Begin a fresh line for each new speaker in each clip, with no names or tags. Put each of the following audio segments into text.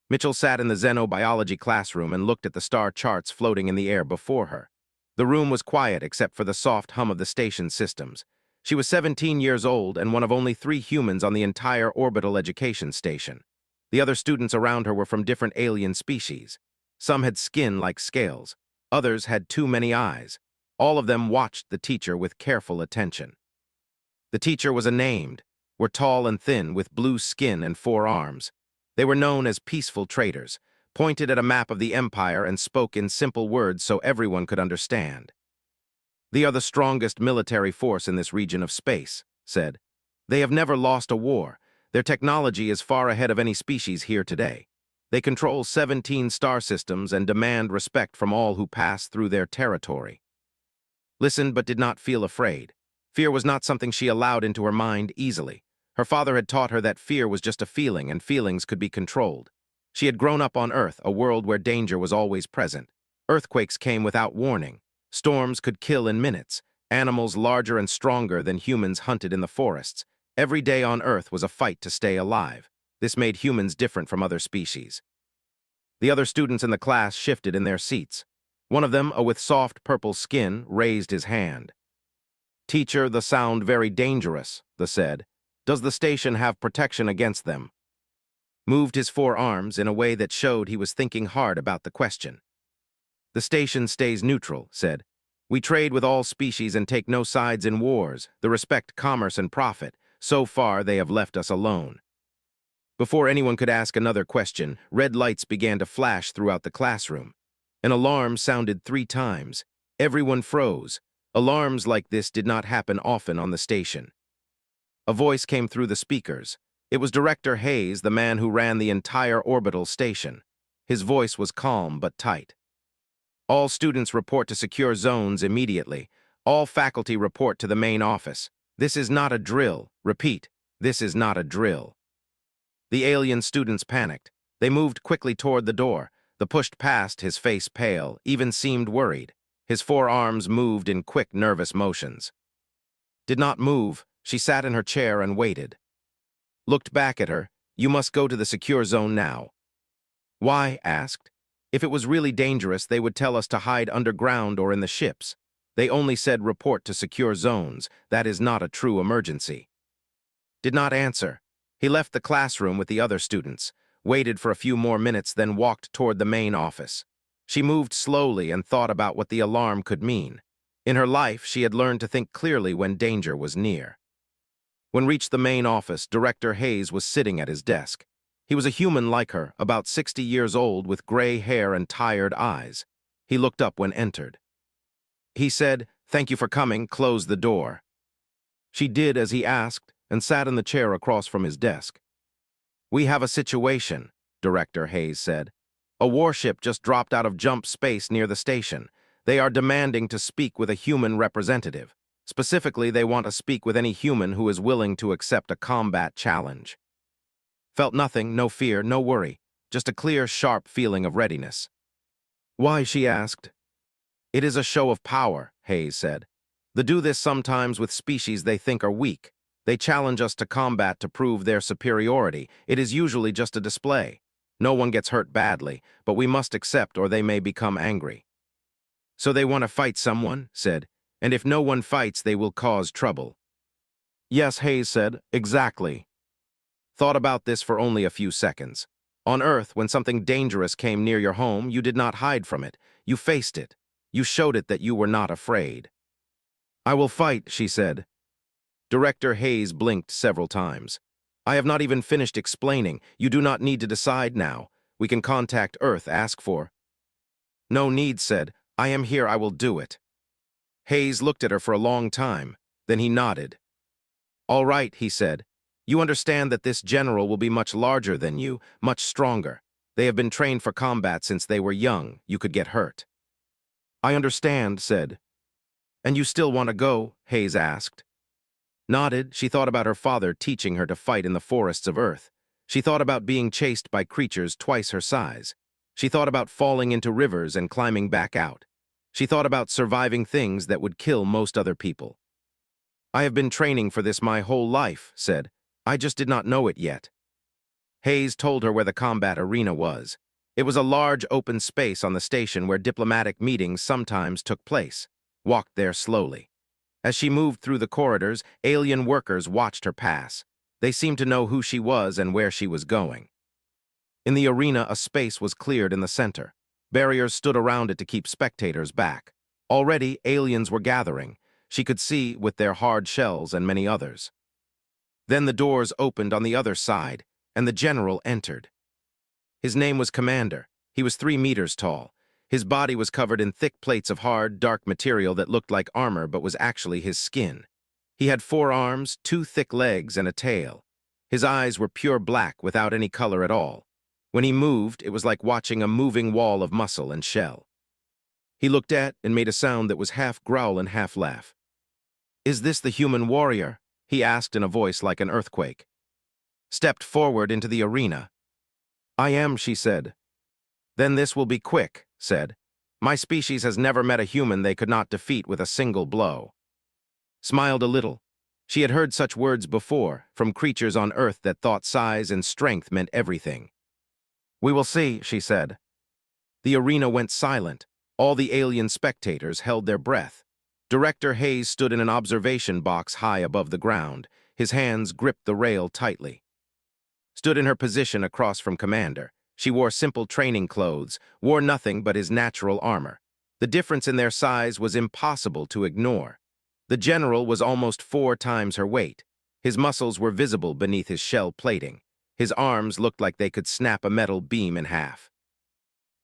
Mitchell sat in the xenobiology classroom and looked at the star charts floating in the air before her. The room was quiet except for the soft hum of the station systems. She was 17 years old and one of only 3 humans on the entire orbital education station. The other students around her were from different alien species. Some had skin like scales. Others had too many eyes. All of them watched the teacher with careful attention. The teacher was unnamed, were tall and thin with blue skin and 4 arms. They were known as peaceful traders, pointed at a map of the empire and spoke in simple words so everyone could understand. "They are the strongest military force in this region of space," said. "They have never lost a war. Their technology is far ahead of any species here today. They control 17 star systems and demand respect from all who pass through their territory." Listened but did not feel afraid. Fear was not something she allowed into her mind easily. Her father had taught her that fear was just a feeling and feelings could be controlled. She had grown up on Earth, a world where danger was always present. Earthquakes came without warning. Storms could kill in minutes. Animals larger and stronger than humans hunted in the forests. Every day on Earth was a fight to stay alive. This made humans different from other species. The other students in the class shifted in their seats. One of them, with soft purple skin, raised his hand. "Teacher, the sound very dangerous," they said. "Does the station have protection against them?" Moved his 4 arms in a way that showed he was thinking hard about the question. "The station stays neutral," said. "We trade with all species and take no sides in wars. They respect commerce and profit. So far, they have left us alone." Before anyone could ask another question, red lights began to flash throughout the classroom. An alarm sounded 3 times. Everyone froze. Alarms like this did not happen often on the station. A voice came through the speakers. It was Director Hayes, the man who ran the entire orbital station. His voice was calm but tight. "All students report to secure zones immediately. All faculty report to the main office. This is not a drill. Repeat, this is not a drill." The alien students panicked. They moved quickly toward the door. The pushed past, his face pale, even seemed worried. His 4 arms moved in quick, nervous motions. Did not move. She sat in her chair and waited. Looked back at her. "You must go to the secure zone now." "Why?" asked. "If it was really dangerous, they would tell us to hide underground or in the ships. They only said report to secure zones. That is not a true emergency." Did not answer. He left the classroom with the other students, waited for a few more minutes, then walked toward the main office. She moved slowly and thought about what the alarm could mean. In her life, she had learned to think clearly when danger was near. When reached the main office, Director Hayes was sitting at his desk. He was a human like her, about 60 years old, with gray hair and tired eyes. He looked up when entered. He said, "Thank you for coming. Close the door." She did as he asked and sat in the chair across from his desk. "We have a situation," Director Hayes said. "A warship just dropped out of jump space near the station. They are demanding to speak with a human representative. Specifically, they want to speak with any human who is willing to accept a combat challenge." Felt nothing, no fear, no worry, just a clear, sharp feeling of readiness. "Why?" she asked. "It is a show of power," Hayes said. "They do this sometimes with species they think are weak. They challenge us to combat to prove their superiority. It is usually just a display. No one gets hurt badly, but we must accept or they may become angry." "So they want to fight someone," said, "and if no one fights, they will cause trouble." "Yes," Hayes said, "exactly." Thought about this for only a few seconds. On Earth, when something dangerous came near your home, you did not hide from it. You faced it. You showed it that you were not afraid. "I will fight," she said. Director Hayes blinked several times. "I have not even finished explaining. You do not need to decide now. We can contact Earth, ask for—" "No need," said. "I am here. I will do it." Hayes looked at her for a long time. Then he nodded. "All right," he said. "You understand that this general will be much larger than you, much stronger. They have been trained for combat since they were young. You could get hurt." "I understand," said. "And you still want to go?" Hayes asked. Nodded. She thought about her father teaching her to fight in the forests of Earth. She thought about being chased by creatures twice her size. She thought about falling into rivers and climbing back out. She thought about surviving things that would kill most other people. "I have been training for this my whole life," said. "I just did not know it yet." Hayes told her where the combat arena was. It was a large open space on the station where diplomatic meetings sometimes took place. Walked there slowly. As she moved through the corridors, alien workers watched her pass. They seemed to know who she was and where she was going. In the arena, a space was cleared in the center. Barriers stood around it to keep spectators back. Already, aliens were gathering. She could see with their hard shells and many others. Then the doors opened on the other side, and the general entered. His name was Commander. He was 3 meters tall. His body was covered in thick plates of hard, dark material that looked like armor but was actually his skin. He had 4 arms, 2 thick legs, and a tail. His eyes were pure black without any color at all. When he moved, it was like watching a moving wall of muscle and shell. He looked at and made a sound that was half growl and half laugh. "Is this the human warrior?" he asked in a voice like an earthquake. Stepped forward into the arena. "I am," she said. "Then this will be quick," said. "My species has never met a human they could not defeat with a single blow." Smiled a little. She had heard such words before, from creatures on Earth that thought size and strength meant everything. "We will see," she said. The arena went silent. All the alien spectators held their breath. Director Hayes stood in an observation box high above the ground. His hands gripped the rail tightly. Stood in her position across from Commander. She wore simple training clothes, wore nothing but his natural armor. The difference in their size was impossible to ignore. The general was almost 4 times her weight. His muscles were visible beneath his shell plating. His arms looked like they could snap a metal beam in half.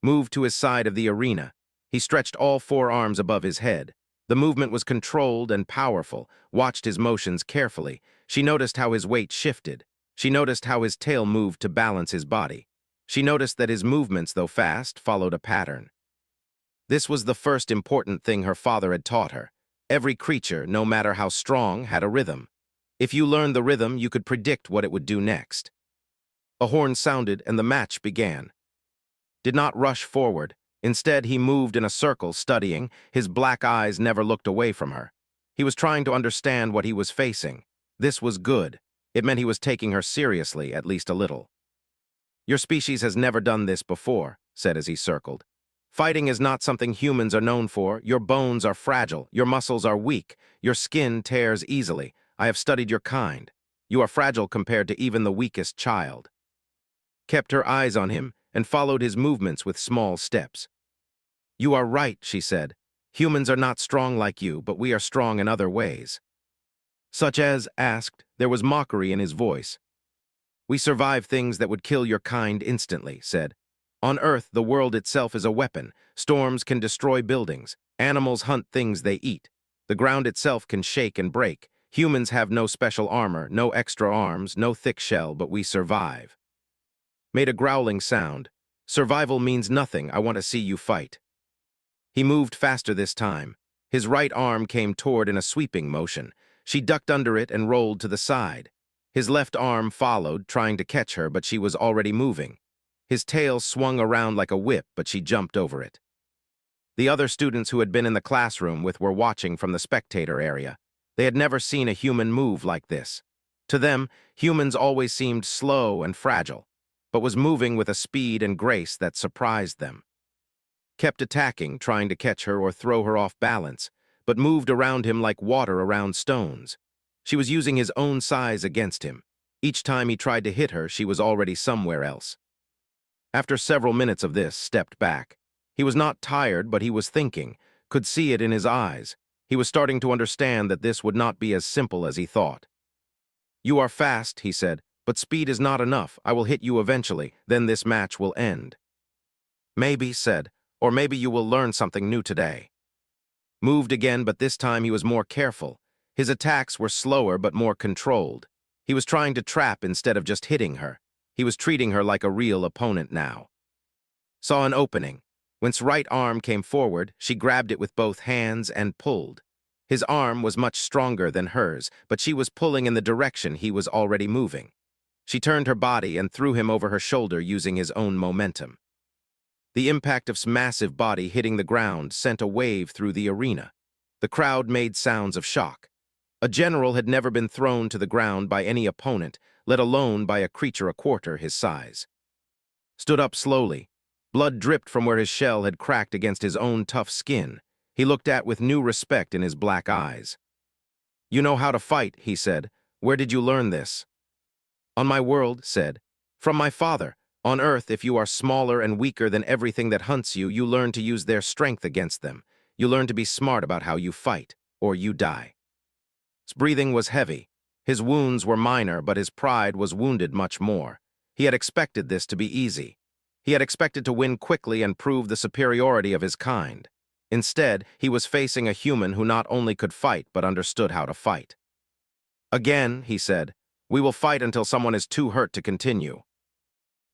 Moved to his side of the arena. He stretched all 4 arms above his head. The movement was controlled and powerful, watched his motions carefully. She noticed how his weight shifted. She noticed how his tail moved to balance his body. She noticed that his movements, though fast, followed a pattern. This was the first important thing her father had taught her. Every creature, no matter how strong, had a rhythm. If you learned the rhythm, you could predict what it would do next. A horn sounded and the match began. Did not rush forward. Instead, he moved in a circle, studying. His black eyes never looked away from her. He was trying to understand what he was facing. This was good. It meant he was taking her seriously, at least a little. "Your species has never done this before," said as he circled. "Fighting is not something humans are known for. Your bones are fragile. Your muscles are weak. Your skin tears easily. I have studied your kind. You are fragile compared to even the weakest child." Kept her eyes on him and followed his movements with small steps. "You are right," she said. "Humans are not strong like you, but we are strong in other ways." "Such as?" asked. There was mockery in his voice. "We survive things that would kill your kind instantly," said. "On Earth, the world itself is a weapon. Storms can destroy buildings. Animals hunt things they eat. The ground itself can shake and break. Humans have no special armor, no extra arms, no thick shell, but we survive." Made a growling sound. "Survival means nothing. I want to see you fight." He moved faster this time. His right arm came toward in a sweeping motion. She ducked under it and rolled to the side. His left arm followed, trying to catch her, but she was already moving. His tail swung around like a whip, but she jumped over it. The other students who had been in the classroom with were watching from the spectator area. They had never seen a human move like this. To them, humans always seemed slow and fragile, but was moving with a speed and grace that surprised them. Kept attacking, trying to catch her or throw her off balance, but moved around him like water around stones. She was using his own size against him. Each time he tried to hit her, she was already somewhere else. After several minutes of this, stepped back. He was not tired, but he was thinking, could see it in his eyes. He was starting to understand that this would not be as simple as he thought. "You are fast," he said, "but speed is not enough. I will hit you eventually, then this match will end." "Maybe," said, "or maybe you will learn something new today." Moved again, but this time he was more careful. His attacks were slower but more controlled. He was trying to trap instead of just hitting her. He was treating her like a real opponent now. Saw an opening. Whence right arm came forward, she grabbed it with both hands and pulled. His arm was much stronger than hers, but she was pulling in the direction he was already moving. She turned her body and threw him over her shoulder using his own momentum. The impact of his massive body hitting the ground sent a wave through the arena. The crowd made sounds of shock. A general had never been thrown to the ground by any opponent, let alone by a creature a quarter his size. Stood up slowly. Blood dripped from where his shell had cracked against his own tough skin. He looked at with new respect in his black eyes. "You know how to fight," he said. "Where did you learn this?" "On my world," said. "From my father. On Earth, if you are smaller and weaker than everything that hunts you, you learn to use their strength against them. You learn to be smart about how you fight, or you die." His breathing was heavy. His wounds were minor, but his pride was wounded much more. He had expected this to be easy. He had expected to win quickly and prove the superiority of his kind. Instead, he was facing a human who not only could fight, but understood how to fight. "Again," he said, "we will fight until someone is too hurt to continue."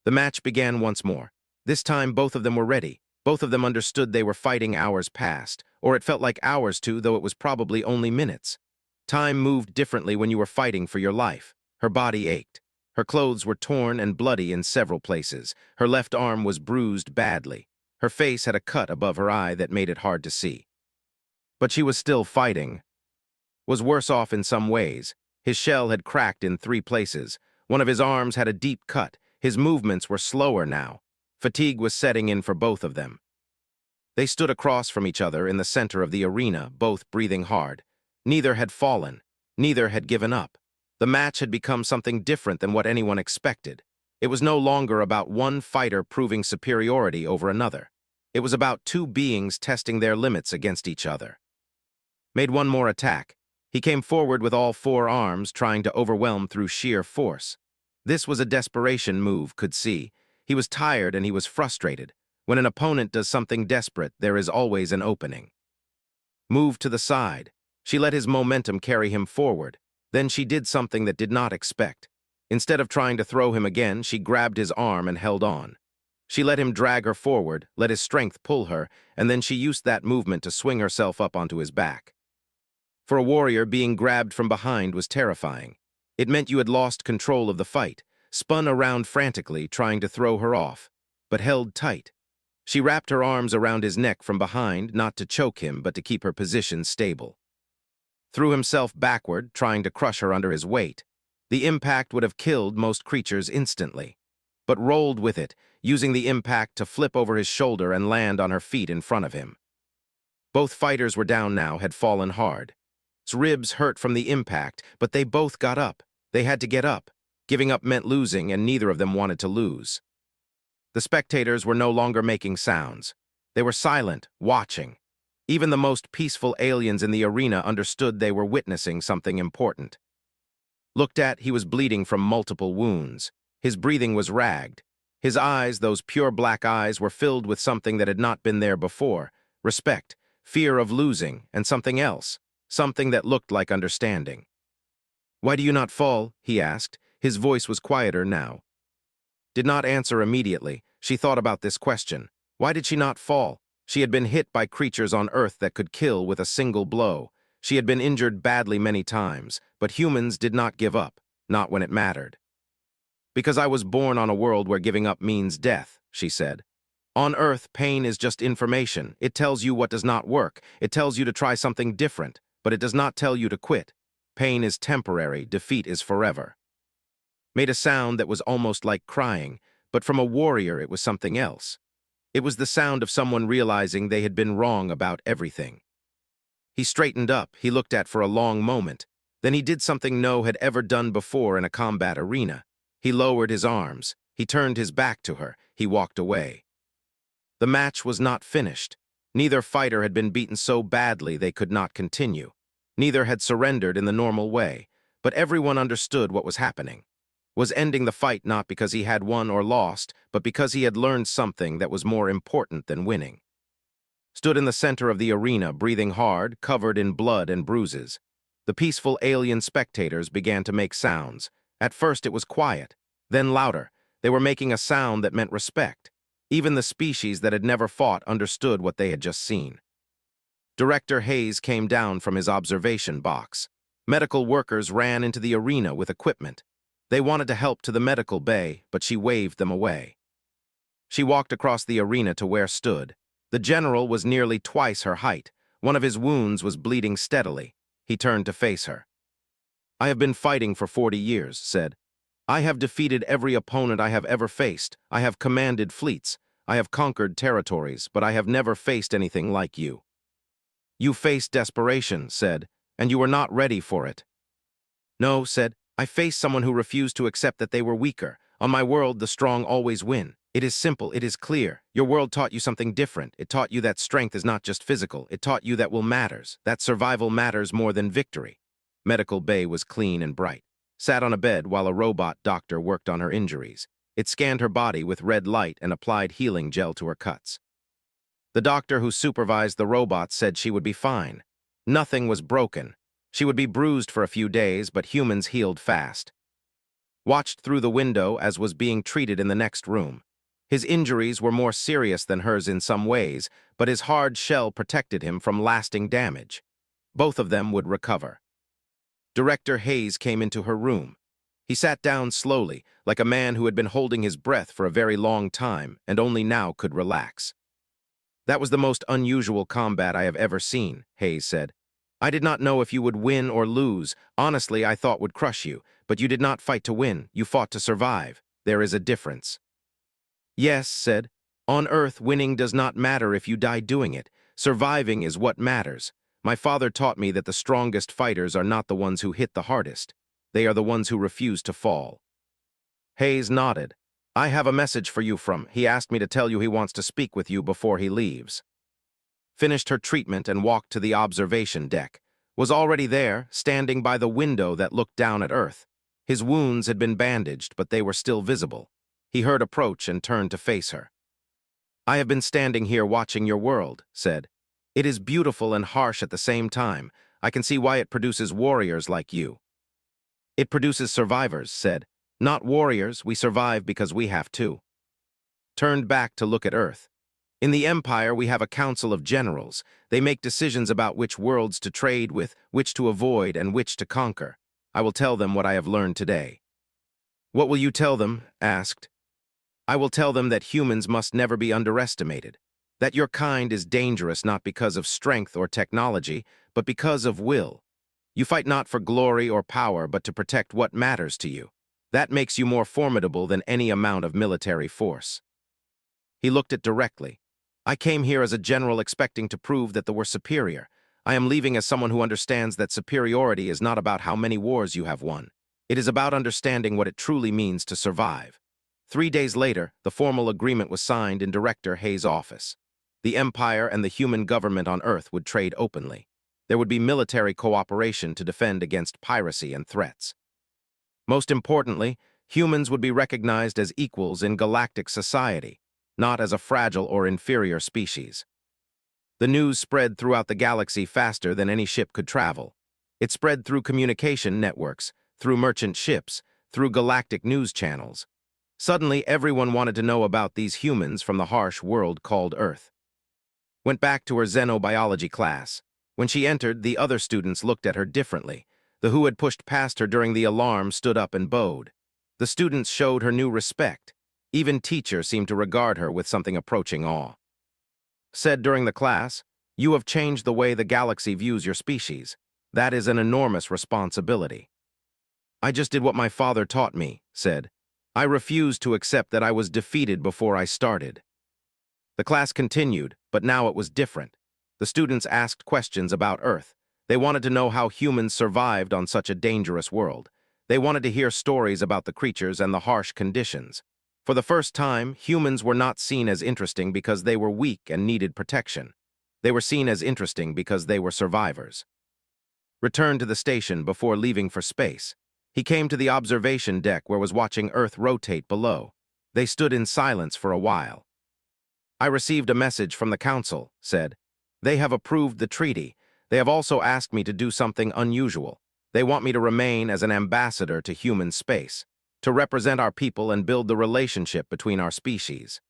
The match began once more. This time, both of them were ready. Both of them understood they were fighting hours past, or it felt like hours to, though it was probably only minutes. Time moved differently when you were fighting for your life. Her body ached. Her clothes were torn and bloody in several places. Her left arm was bruised badly. Her face had a cut above her eye that made it hard to see. But she was still fighting. Was worse off in some ways. His shell had cracked in 3 places. One of his arms had a deep cut. His movements were slower now. Fatigue was setting in for both of them. They stood across from each other in the center of the arena, both breathing hard. Neither had fallen. Neither had given up. The match had become something different than what anyone expected. It was no longer about one fighter proving superiority over another. It was about 2 beings testing their limits against each other. Made one more attack. He came forward with all 4 arms, trying to overwhelm through sheer force. This was a desperation move, could see. He was tired and he was frustrated. When an opponent does something desperate, there is always an opening. Moved to the side. She let his momentum carry him forward. Then she did something that did not expect. Instead of trying to throw him again, she grabbed his arm and held on. She let him drag her forward, let his strength pull her, and then she used that movement to swing herself up onto his back. For a warrior, being grabbed from behind was terrifying. It meant you had lost control of the fight, spun around frantically, trying to throw her off, but held tight. She wrapped her arms around his neck from behind, not to choke him, but to keep her position stable. Threw himself backward, trying to crush her under his weight. The impact would have killed most creatures instantly, but rolled with it, using the impact to flip over his shoulder and land on her feet in front of him. Both fighters were down now, had fallen hard. His ribs hurt from the impact, but they both got up. They had to get up. Giving up meant losing, and neither of them wanted to lose. The spectators were no longer making sounds. They were silent, watching. Even the most peaceful aliens in the arena understood they were witnessing something important. Looked at, he was bleeding from multiple wounds. His breathing was ragged. His eyes, those pure black eyes, were filled with something that had not been there before. Respect, fear of losing, and something else. Something that looked like understanding. "Why do you not fall?" he asked. His voice was quieter now. Did not answer immediately. She thought about this question. Why did she not fall? She had been hit by creatures on Earth that could kill with a single blow. She had been injured badly many times, but humans did not give up, not when it mattered. "Because I was born on a world where giving up means death," she said. "On Earth, pain is just information. It tells you what does not work. It tells you to try something different, but it does not tell you to quit. Pain is temporary, defeat is forever." Made a sound that was almost like crying, but from a warrior it was something else. It was the sound of someone realizing they had been wrong about everything. He straightened up, he looked at for a long moment. Then he did something no had ever done before in a combat arena. He lowered his arms. He turned his back to her. He walked away. The match was not finished. Neither fighter had been beaten so badly they could not continue. Neither had surrendered in the normal way, but everyone understood what was happening. Was ending the fight not because he had won or lost, but because he had learned something that was more important than winning. Stood in the center of the arena, breathing hard, covered in blood and bruises. The peaceful alien spectators began to make sounds. At first it was quiet, then louder. They were making a sound that meant respect. Even the species that had never fought understood what they had just seen. Director Hayes came down from his observation box. Medical workers ran into the arena with equipment. They wanted to help to the medical bay, but she waved them away. She walked across the arena to where stood. The general was nearly twice her height. One of his wounds was bleeding steadily. He turned to face her. "I have been fighting for 40 years, said. I have defeated every opponent I have ever faced. I have commanded fleets. I have conquered territories, but I have never faced anything like you. You faced desperation, said, and you were not ready for it. No, said, I faced someone who refused to accept that they were weaker. On my world, the strong always win. It is simple, it is clear. Your world taught you something different. It taught you that strength is not just physical. It taught you that will matters, that survival matters more than victory. Medical bay was clean and bright. Sat on a bed while a robot doctor worked on her injuries. It scanned her body with red light and applied healing gel to her cuts. The doctor who supervised the robot said she would be fine. Nothing was broken. She would be bruised for a few days, but humans healed fast. Watched through the window as was being treated in the next room. His injuries were more serious than hers in some ways, but his hard shell protected him from lasting damage. Both of them would recover. Director Hayes came into her room. He sat down slowly, like a man who had been holding his breath for a very long time and only now could relax. That was the most unusual combat I have ever seen, Hayes said. I did not know if you would win or lose. Honestly, I thought would crush you, but you did not fight to win. You fought to survive. There is a difference. Yes, said. On Earth, winning does not matter if you die doing it. Surviving is what matters. My father taught me that the strongest fighters are not the ones who hit the hardest. They are the ones who refuse to fall. Hayes nodded. I have a message for you from. He asked me to tell you he wants to speak with you before he leaves. Finished her treatment and walked to the observation deck. Was already there, standing by the window that looked down at Earth. His wounds had been bandaged, but they were still visible. He heard approach and turned to face her. I have been standing here watching your world, said. It is beautiful and harsh at the same time. I can see why it produces warriors like you. It produces survivors, said. Not warriors, we survive because we have to. Turned back to look at Earth. In the Empire, we have a council of generals. They make decisions about which worlds to trade with, which to avoid, and which to conquer. I will tell them what I have learned today. What will you tell them? Asked. I will tell them that humans must never be underestimated. That your kind is dangerous not because of strength or technology, but because of will. You fight not for glory or power, but to protect what matters to you. That makes you more formidable than any amount of military force. He looked it directly. I came here as a general expecting to prove that they were superior. I am leaving as someone who understands that superiority is not about how many wars you have won. It is about understanding what it truly means to survive. 3 days later, the formal agreement was signed in Director Hayes' office. The Empire and the human government on Earth would trade openly. There would be military cooperation to defend against piracy and threats. Most importantly, humans would be recognized as equals in galactic society, not as a fragile or inferior species. The news spread throughout the galaxy faster than any ship could travel. It spread through communication networks, through merchant ships, through galactic news channels. Suddenly, everyone wanted to know about these humans from the harsh world called Earth. Went back to her xenobiology class. When she entered, the other students looked at her differently. The who had pushed past her during the alarm stood up and bowed. The students showed her new respect. Even teacher seemed to regard her with something approaching awe. Said during the class, you have changed the way the galaxy views your species. That is an enormous responsibility. I just did what my father taught me, said. I refused to accept that I was defeated before I started. The class continued, but now it was different. The students asked questions about Earth. They wanted to know how humans survived on such a dangerous world. They wanted to hear stories about the creatures and the harsh conditions. For the first time, humans were not seen as interesting because they were weak and needed protection. They were seen as interesting because they were survivors. Returned to the station before leaving for space. He came to the observation deck where was watching Earth rotate below. They stood in silence for a while. I received a message from the council, said. They have approved the treaty. They have also asked me to do something unusual. They want me to remain as an ambassador to human space, to represent our people and build the relationship between our species.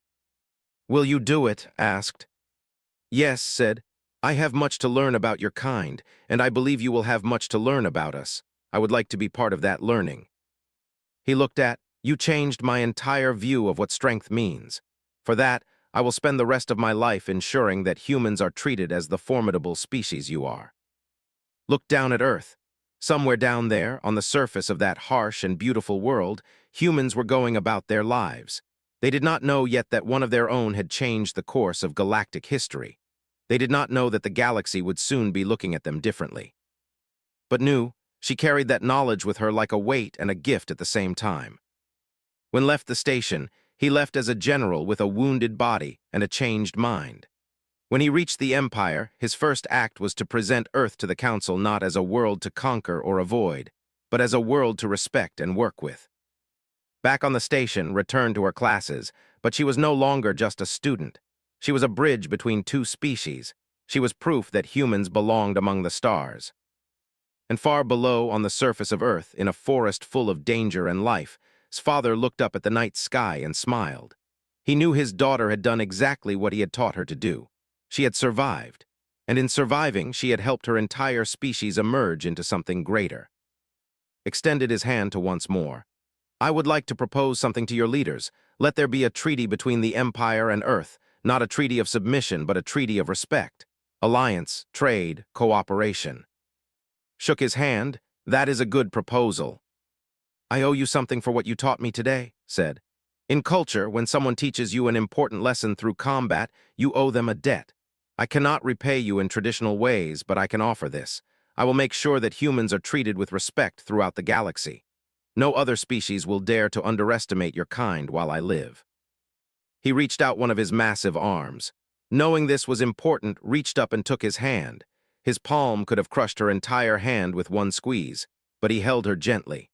Will you do it? Asked. Yes, said. I have much to learn about your kind, and I believe you will have much to learn about us. I would like to be part of that learning. He looked at, you changed my entire view of what strength means. For that, I will spend the rest of my life ensuring that humans are treated as the formidable species you are. Looked down at Earth. Somewhere down there, on the surface of that harsh and beautiful world, humans were going about their lives. They did not know yet that one of their own had changed the course of galactic history. They did not know that the galaxy would soon be looking at them differently. But Nu, she carried that knowledge with her like a weight and a gift at the same time. When left the station, he left as a general with a wounded body and a changed mind. When he reached the Empire, his first act was to present Earth to the Council not as a world to conquer or avoid, but as a world to respect and work with. Back on the station, returned to her classes, but she was no longer just a student. She was a bridge between two species. She was proof that humans belonged among the stars. And far below, on the surface of Earth, in a forest full of danger and life, his father looked up at the night sky and smiled. He knew his daughter had done exactly what he had taught her to do. She had survived, and in surviving, she had helped her entire species emerge into something greater. Extended his hand to once more. I would like to propose something to your leaders. Let there be a treaty between the Empire and Earth, not a treaty of submission, but a treaty of respect. Alliance, trade, cooperation. Shook his hand. That is a good proposal. I owe you something for what you taught me today, said. In culture, when someone teaches you an important lesson through combat, you owe them a debt. I cannot repay you in traditional ways, but I can offer this. I will make sure that humans are treated with respect throughout the galaxy. No other species will dare to underestimate your kind while I live. He reached out one of his massive arms. Knowing this was important, reached up and took his hand. His palm could have crushed her entire hand with one squeeze, but he held her gently.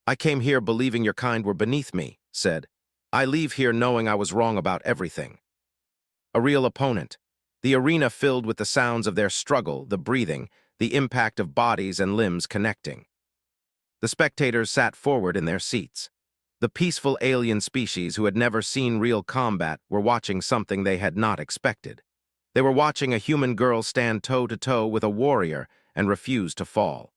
I came here believing your kind were beneath me, said. I leave here knowing I was wrong about everything. A real opponent. The arena filled with the sounds of their struggle, the breathing, the impact of bodies and limbs connecting. The spectators sat forward in their seats. The peaceful alien species who had never seen real combat were watching something they had not expected. They were watching a human girl stand toe-to-toe with a warrior and refuse to fall.